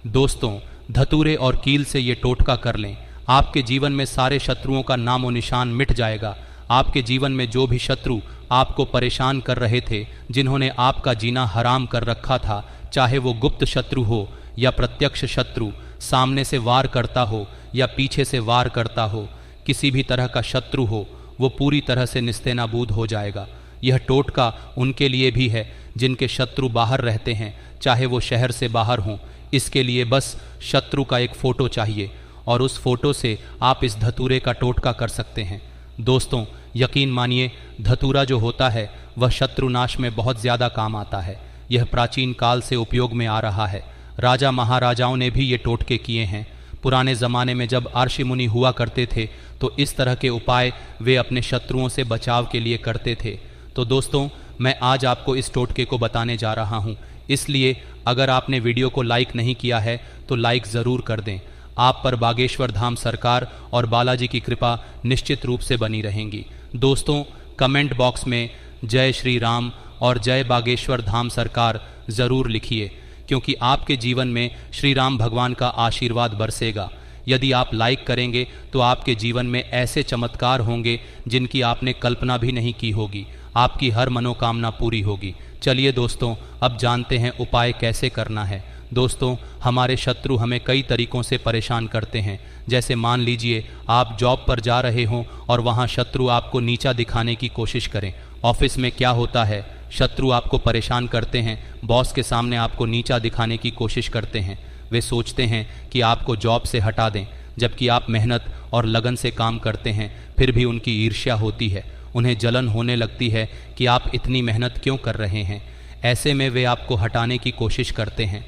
दोस्तों, धतूरे और कील से ये टोटका कर लें, आपके जीवन में सारे शत्रुओं का नामो निशान मिट जाएगा। आपके जीवन में जो भी शत्रु आपको परेशान कर रहे थे, जिन्होंने आपका जीना हराम कर रखा था, चाहे वो गुप्त शत्रु हो या प्रत्यक्ष शत्रु, सामने से वार करता हो या पीछे से वार करता हो, किसी भी तरह का शत्रु हो, वो पूरी तरह से निस्तेनाबूद हो जाएगा। यह टोटका उनके लिए भी है जिनके शत्रु बाहर रहते हैं, चाहे वो शहर से बाहर हों। इसके लिए बस शत्रु का एक फ़ोटो चाहिए और उस फोटो से आप इस धतूरे का टोटका कर सकते हैं। दोस्तों, यकीन मानिए, धतूरा जो होता है वह शत्रुनाश में बहुत ज़्यादा काम आता है। यह प्राचीन काल से उपयोग में आ रहा है। राजा महाराजाओं ने भी ये टोटके किए हैं। पुराने ज़माने में जब ऋषि मुनि हुआ करते थे तो इस तरह के उपाय वे अपने शत्रुओं से बचाव के लिए करते थे। तो दोस्तों, मैं आज आपको इस टोटके को बताने जा रहा हूँ, इसलिए अगर आपने वीडियो को लाइक नहीं किया है तो लाइक ज़रूर कर दें। आप पर बागेश्वर धाम सरकार और बालाजी की कृपा निश्चित रूप से बनी रहेंगी। दोस्तों, कमेंट बॉक्स में जय श्री राम और जय बागेश्वर धाम सरकार ज़रूर लिखिए, क्योंकि आपके जीवन में श्री राम भगवान का आशीर्वाद बरसेगा। यदि आप लाइक करेंगे तो आपके जीवन में ऐसे चमत्कार होंगे जिनकी आपने कल्पना भी नहीं की होगी। आपकी हर मनोकामना पूरी होगी। चलिए दोस्तों, अब जानते हैं उपाय कैसे करना है। दोस्तों, हमारे शत्रु हमें कई तरीक़ों से परेशान करते हैं। जैसे मान लीजिए आप जॉब पर जा रहे हों और वहाँ शत्रु आपको नीचा दिखाने की कोशिश करें। ऑफिस में क्या होता है, शत्रु आपको परेशान करते हैं, बॉस के सामने आपको नीचा दिखाने की कोशिश करते हैं। वे सोचते हैं कि आपको जॉब से हटा दें, जबकि आप मेहनत और लगन से काम करते हैं, फिर भी उनकी ईर्ष्या होती है। उन्हें जलन होने लगती है कि आप इतनी मेहनत क्यों कर रहे हैं। ऐसे में वे आपको हटाने की कोशिश करते हैं।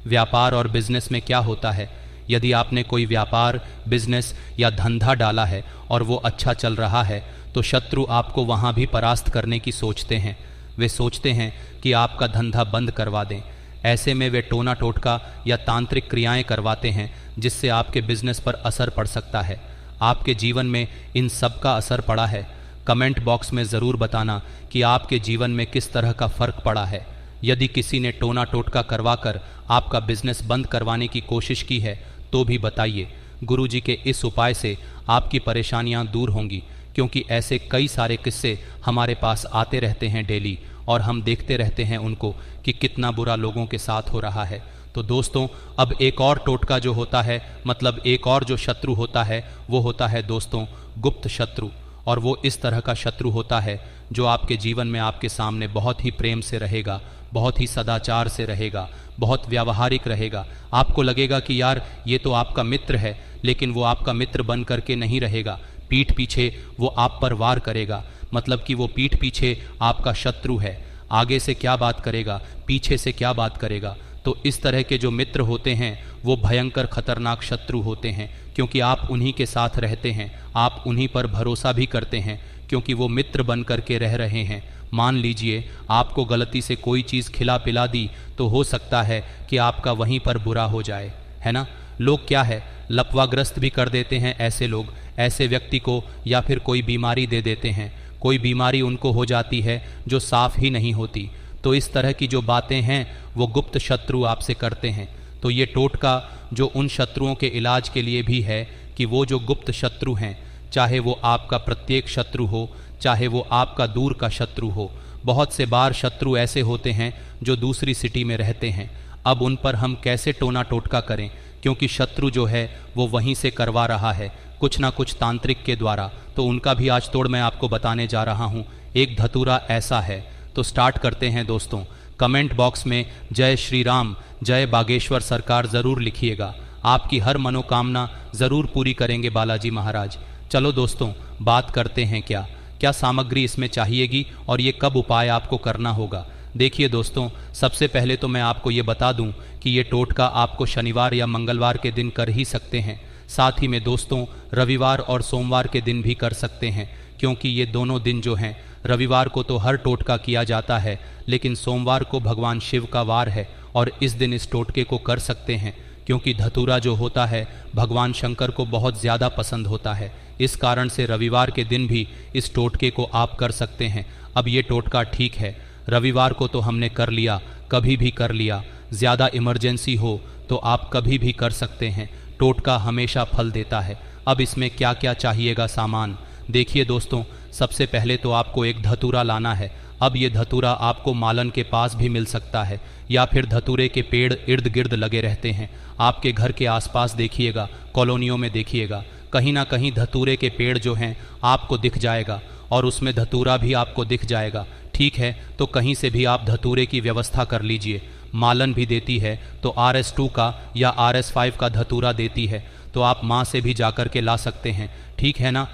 व्यापार और बिजनेस में क्या होता है, यदि आपने कोई व्यापार, बिजनेस या धंधा डाला है और वो अच्छा चल रहा है तो शत्रु आपको वहाँ भी परास्त करने की सोचते हैं। वे सोचते हैं कि आपका धंधा बंद करवा दें। ऐसे में वे टोना टोटका या तांत्रिक क्रियाएं करवाते हैं, जिससे आपके बिजनेस पर असर पड़ सकता है। आपके जीवन में इन सब का असर पड़ा है? कमेंट बॉक्स में ज़रूर बताना कि आपके जीवन में किस तरह का फ़र्क पड़ा है। यदि किसी ने टोना टोटका करवाकर आपका बिजनेस बंद करवाने की कोशिश की है तो भी बताइए। गुरुजी के इस उपाय से आपकी परेशानियां दूर होंगी, क्योंकि ऐसे कई सारे किस्से हमारे पास आते रहते हैं डेली, और हम देखते रहते हैं उनको कि कितना बुरा लोगों के साथ हो रहा है। तो दोस्तों, अब एक और टोटका जो होता है, मतलब एक और जो शत्रु होता है, वो होता है दोस्तों गुप्त शत्रु। और वो इस तरह का शत्रु होता है जो आपके जीवन में आपके सामने बहुत ही प्रेम से रहेगा, बहुत ही सदाचार से रहेगा, बहुत व्यावहारिक रहेगा। आपको लगेगा कि यार ये तो आपका मित्र है, लेकिन वो आपका मित्र बन करके नहीं रहेगा। पीठ पीछे वो आप पर वार करेगा, मतलब कि वो पीठ पीछे आपका शत्रु है। आगे से क्या बात करेगा, पीछे से क्या बात करेगा। तो इस तरह के जो मित्र होते हैं वो भयंकर खतरनाक शत्रु होते हैं, क्योंकि आप उन्हीं के साथ रहते हैं, आप उन्हीं पर भरोसा भी करते हैं, क्योंकि वो मित्र बन करके रह रहे हैं। मान लीजिए आपको गलती से कोई चीज़ खिला पिला दी तो हो सकता है कि आपका वहीं पर बुरा हो जाए, है ना। लोग क्या है, लकवाग्रस्त भी कर देते हैं ऐसे लोग, ऐसे व्यक्ति को, या फिर कोई बीमारी दे देते हैं। कोई बीमारी उनको हो जाती है जो साफ ही नहीं होती। तो इस तरह की जो बातें हैं वो गुप्त शत्रु आपसे करते हैं। तो ये टोटका जो उन शत्रुओं के इलाज के लिए भी है कि वो जो गुप्त शत्रु हैं, चाहे वो आपका प्रत्येक शत्रु हो, चाहे वो आपका दूर का शत्रु हो। बहुत से बार शत्रु ऐसे होते हैं जो दूसरी सिटी में रहते हैं। अब उन पर हम कैसे टोना टोटका करें, क्योंकि शत्रु जो है वो वहीं से करवा रहा है, कुछ ना कुछ तांत्रिक के द्वारा। तो उनका भी आज तोड़ मैं आपको बताने जा रहा हूँ। एक धतूरा ऐसा है। तो स्टार्ट करते हैं दोस्तों। कमेंट बॉक्स में जय श्री राम, जय बागेश्वर सरकार ज़रूर लिखिएगा। आपकी हर मनोकामना ज़रूर पूरी करेंगे बालाजी महाराज। चलो दोस्तों, बात करते हैं क्या क्या सामग्री इसमें चाहिएगी और ये कब उपाय आपको करना होगा। देखिए दोस्तों, सबसे पहले तो मैं आपको ये बता दूं कि ये टोटका आपको शनिवार या मंगलवार के दिन कर ही सकते हैं। साथ ही में दोस्तों, रविवार और सोमवार के दिन भी कर सकते हैं, क्योंकि ये दोनों दिन जो हैं, रविवार को तो हर टोटका किया जाता है, लेकिन सोमवार को भगवान शिव का वार है और इस दिन इस टोटके को कर सकते हैं, क्योंकि धतूरा जो होता है भगवान शंकर को बहुत ज़्यादा पसंद होता है। इस कारण से रविवार के दिन भी इस टोटके को आप कर सकते हैं। अब ये टोटका ठीक है, रविवार को तो हमने कर लिया, कभी भी कर लिया, ज़्यादा इमरजेंसी हो तो आप कभी भी कर सकते हैं। टोटका हमेशा फल देता है। अब इसमें क्या क्या चाहिएगा सामान, देखिए दोस्तों। सबसे पहले तो आपको एक धतूरा लाना है। अब ये धतूरा आपको मालन के पास भी मिल सकता है या फिर धतूरे के पेड़ इर्द गिर्द लगे रहते हैं। आपके घर के आसपास देखिएगा, कॉलोनियों में देखिएगा, कहीं ना कहीं धतूरे के पेड़ जो हैं आपको दिख जाएगा और उसमें धतूरा भी आपको दिख जाएगा। ठीक है, तो कहीं से भी आप धतूरे की व्यवस्था कर लीजिए। मालन भी देती है तो RS2 का या RS5 का धतूरा देती है, तो आप माँ से भी जाकर के ला सकते हैं। ठीक है ना।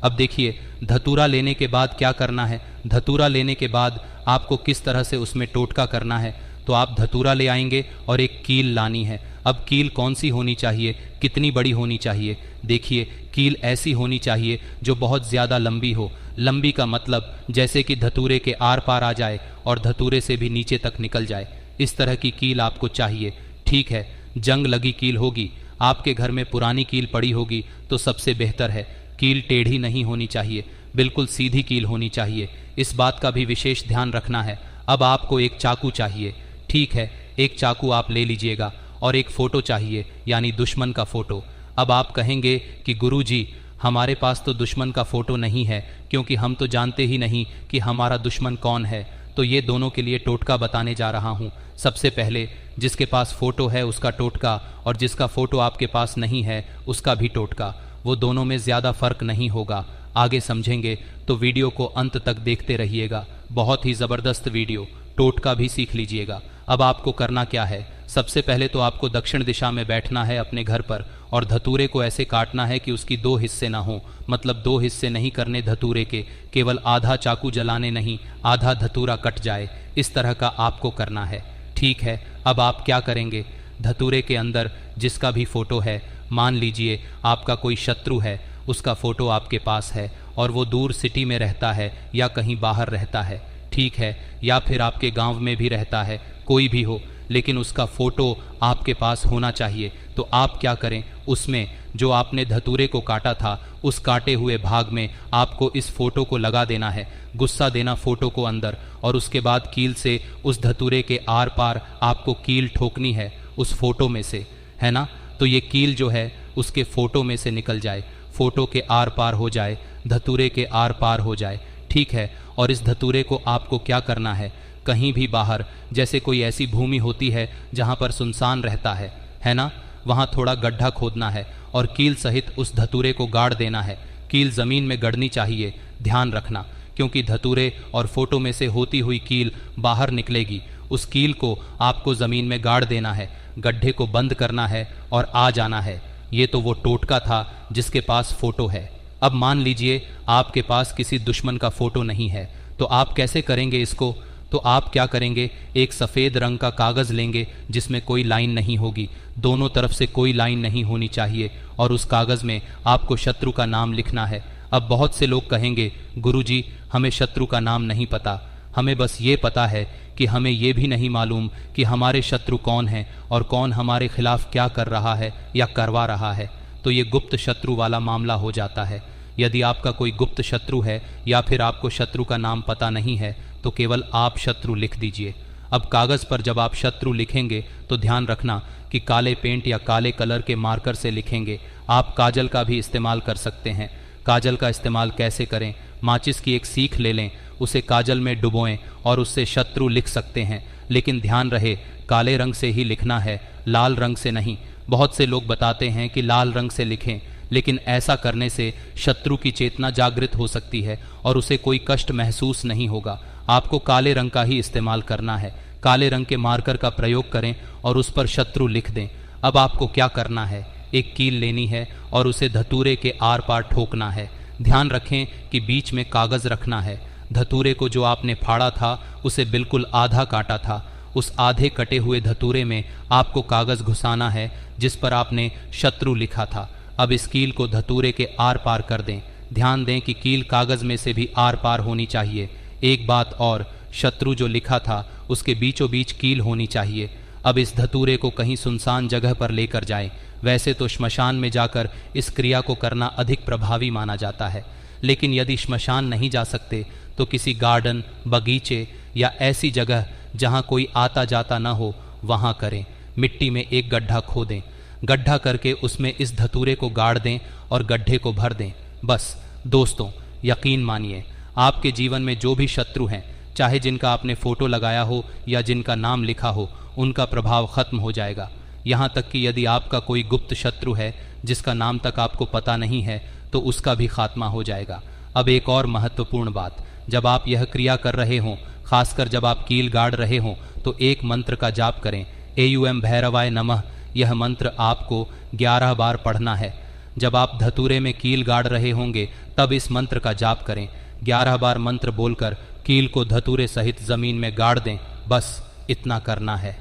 अब देखिए, धतूरा लेने के बाद क्या करना है। धतूरा लेने के बाद आपको किस तरह से उसमें टोटका करना है, तो आप धतूरा ले आएंगे और एक कील लानी है। अब कील कौन सी होनी चाहिए, कितनी बड़ी होनी चाहिए, देखिए कील ऐसी होनी चाहिए जो बहुत ज़्यादा लंबी हो। लंबी का मतलब जैसे कि धतूरे के आर पार आ जाए और धतूरे से भी नीचे तक निकल जाए, इस तरह की कील आपको चाहिए। ठीक है, जंग लगी कील होगी, आपके घर में पुरानी कील पड़ी होगी तो सबसे बेहतर है। कील टेढ़ी नहीं होनी चाहिए, बिल्कुल सीधी कील होनी चाहिए। इस बात का भी विशेष ध्यान रखना है। अब आपको एक चाकू चाहिए। ठीक है, एक चाकू आप ले लीजिएगा और एक फ़ोटो चाहिए, यानी दुश्मन का फ़ोटो। अब आप कहेंगे कि गुरुजी हमारे पास तो दुश्मन का फ़ोटो नहीं है, क्योंकि हम तो जानते ही नहीं कि हमारा दुश्मन कौन है। तो ये दोनों के लिए टोटका बताने जा रहा हूँ। सबसे पहले जिसके पास फ़ोटो है उसका टोटका, और जिसका फ़ोटो आपके पास नहीं है उसका भी टोटका। वो दोनों में ज़्यादा फ़र्क नहीं होगा। आगे समझेंगे तो वीडियो को अंत तक देखते रहिएगा। बहुत ही ज़बरदस्त वीडियो, टोटका भी सीख लीजिएगा। अब आपको करना क्या है, सबसे पहले तो आपको दक्षिण दिशा में बैठना है अपने घर पर, और धतूरे को ऐसे काटना है कि उसकी 2 हिस्से ना हो। मतलब 2 हिस्से नहीं करने धतूरे के, केवल आधा चाकू जलाने नहीं, आधा धतूरा कट जाए, इस तरह का आपको करना है। ठीक है, अब आप क्या करेंगे, धतूरे के अंदर जिसका भी फ़ोटो है, मान लीजिए आपका कोई शत्रु है, उसका फ़ोटो आपके पास है और वो दूर सिटी में रहता है या कहीं बाहर रहता है। ठीक है, या फिर आपके गांव में भी रहता है, कोई भी हो, लेकिन उसका फ़ोटो आपके पास होना चाहिए। तो आप क्या करें, उसमें जो आपने धतूरे को काटा था उस काटे हुए भाग में आपको इस फ़ोटो को लगा देना है, गुस्सा देना फ़ोटो को अंदर, और उसके बाद कील से उस धतूरे के आर पार आपको कील ठोकनी है उस फ़ोटो में से, है ना। तो ये कील जो है उसके फ़ोटो में से निकल जाए, फ़ोटो के आर पार हो जाए, धतूरे के आर पार हो जाए। ठीक है, और इस धतूरे को आपको क्या करना है, कहीं भी बाहर, जैसे कोई ऐसी भूमि होती है जहाँ पर सुनसान रहता है ना, वहाँ थोड़ा गड्ढा खोदना है और कील सहित उस धतूरे को गाड़ देना है। कील ज़मीन में गड़नी चाहिए, ध्यान रखना, क्योंकि धतूरे और फ़ोटो में से होती हुई कील बाहर निकलेगी। उस कील को आपको ज़मीन में गाड़ देना है, गड्ढे को बंद करना है और आ जाना है। ये तो वो टोटका था जिसके पास फ़ोटो है। अब मान लीजिए आपके पास किसी दुश्मन का फ़ोटो नहीं है, तो आप कैसे करेंगे इसको। तो आप क्या करेंगे, एक सफ़ेद रंग का कागज़ लेंगे जिसमें कोई लाइन नहीं होगी, दोनों तरफ से कोई लाइन नहीं होनी चाहिए, और उस कागज़ में आपको शत्रु का नाम लिखना है। अब बहुत से लोग कहेंगे गुरुजी हमें शत्रु का नाम नहीं पता, हमें बस ये पता है कि हमें ये भी नहीं मालूम कि हमारे शत्रु कौन हैं और कौन हमारे खिलाफ क्या कर रहा है या करवा रहा है। तो ये गुप्त शत्रु वाला मामला हो जाता है। यदि आपका कोई गुप्त शत्रु है या फिर आपको शत्रु का नाम पता नहीं है, तो केवल आप शत्रु लिख दीजिए। अब कागज़ पर जब आप शत्रु लिखेंगे तो ध्यान रखना कि काले पेंट या काले कलर के मार्कर से लिखेंगे। आप काजल का भी इस्तेमाल कर सकते हैं। काजल का इस्तेमाल कैसे करें, माचिस की एक सीख ले लें, उसे काजल में डुबोएं और उससे शत्रु लिख सकते हैं, लेकिन ध्यान रहे काले रंग से ही लिखना है, लाल रंग से नहीं। बहुत से लोग बताते हैं कि लाल रंग से लिखें, लेकिन ऐसा करने से शत्रु की चेतना जागृत हो सकती है और उसे कोई कष्ट महसूस नहीं होगा। आपको काले रंग का ही इस्तेमाल करना है। काले रंग के मार्कर का प्रयोग करें और उस पर शत्रु लिख दें। अब आपको क्या करना है, एक कील लेनी है और उसे धतूरे के आर पार ठोकना है। ध्यान रखें कि बीच में कागज़ रखना है। धतूरे को जो आपने फाड़ा था उसे बिल्कुल आधा काटा था, उस आधे कटे हुए धतूरे में आपको कागज़ घुसाना है जिस पर आपने शत्रु लिखा था। अब इस कील को धतूरे के आर पार कर दें। ध्यान दें कि कील कागज़ में से भी आर पार होनी चाहिए। एक बात और, शत्रु जो लिखा था उसके बीचों बीच कील होनी चाहिए। अब इस धतूरे को कहीं सुनसान जगह पर लेकर जाएं। वैसे तो श्मशान में जाकर इस क्रिया को करना अधिक प्रभावी माना जाता है, लेकिन यदि श्मशान नहीं जा सकते तो किसी गार्डन, बगीचे या ऐसी जगह जहाँ कोई आता जाता न हो वहाँ करें। मिट्टी में एक गड्ढा खोदें। गड्ढा करके उसमें इस धतूरे को गाड़ दें और गड्ढे को भर दें। बस दोस्तों, यकीन मानिए, आपके जीवन में जो भी शत्रु हैं, चाहे जिनका आपने फोटो लगाया हो या जिनका नाम लिखा हो, उनका प्रभाव खत्म हो जाएगा। यहाँ तक कि यदि आपका कोई गुप्त शत्रु है जिसका नाम तक आपको पता नहीं है, तो उसका भी खात्मा हो जाएगा। अब एक और महत्वपूर्ण बात, जब आप यह क्रिया कर रहे हों, खासकर जब आप कील गाड़ रहे हों, तो एक मंत्र का जाप करें। एयूएम भैरवाय नमः। यह मंत्र आपको 11 बार पढ़ना है। जब आप धतूरे में कील गाड़ रहे होंगे तब इस मंत्र का जाप करें। 11 बार मंत्र बोलकर कील को धतूरे सहित जमीन में गाड़ दें। बस इतना करना है।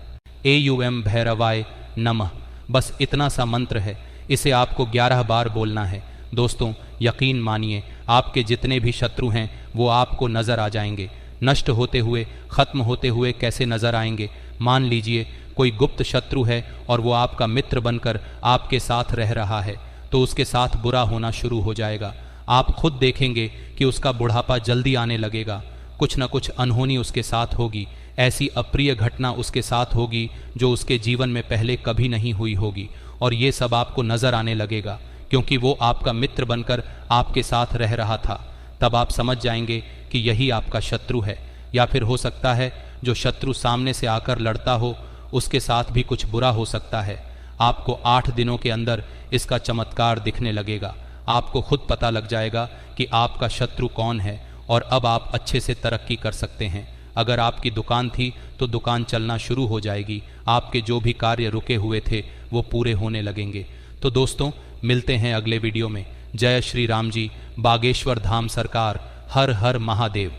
एयूएम भैरवाय नमः, बस इतना सा मंत्र है। इसे आपको 11 बार बोलना है। दोस्तों, यकीन मानिए, आपके जितने भी शत्रु हैं वो आपको नजर आ जाएंगे। नष्ट होते हुए, खत्म होते हुए कैसे नजर आएंगे? मान लीजिए कोई गुप्त शत्रु है और वो आपका मित्र बनकर आपके साथ रह रहा है, तो उसके साथ बुरा होना शुरू हो जाएगा। आप खुद देखेंगे कि उसका बुढ़ापा जल्दी आने लगेगा। कुछ न कुछ अनहोनी उसके साथ होगी। ऐसी अप्रिय घटना उसके साथ होगी जो उसके जीवन में पहले कभी नहीं हुई होगी, और ये सब आपको नजर आने लगेगा क्योंकि वो आपका मित्र बनकर आपके साथ रह रहा था। तब आप समझ जाएंगे कि यही आपका शत्रु है। या फिर हो सकता है जो शत्रु सामने से आकर लड़ता हो, उसके साथ भी कुछ बुरा हो सकता है। आपको 8 दिनों के अंदर इसका चमत्कार दिखने लगेगा। आपको खुद पता लग जाएगा कि आपका शत्रु कौन है, और अब आप अच्छे से तरक्की कर सकते हैं। अगर आपकी दुकान थी तो दुकान चलना शुरू हो जाएगी। आपके जो भी कार्य रुके हुए थे वो पूरे होने लगेंगे। तो दोस्तों, मिलते हैं अगले वीडियो में। जय श्री राम जी, बागेश्वर धाम सरकार, हर हर महादेव।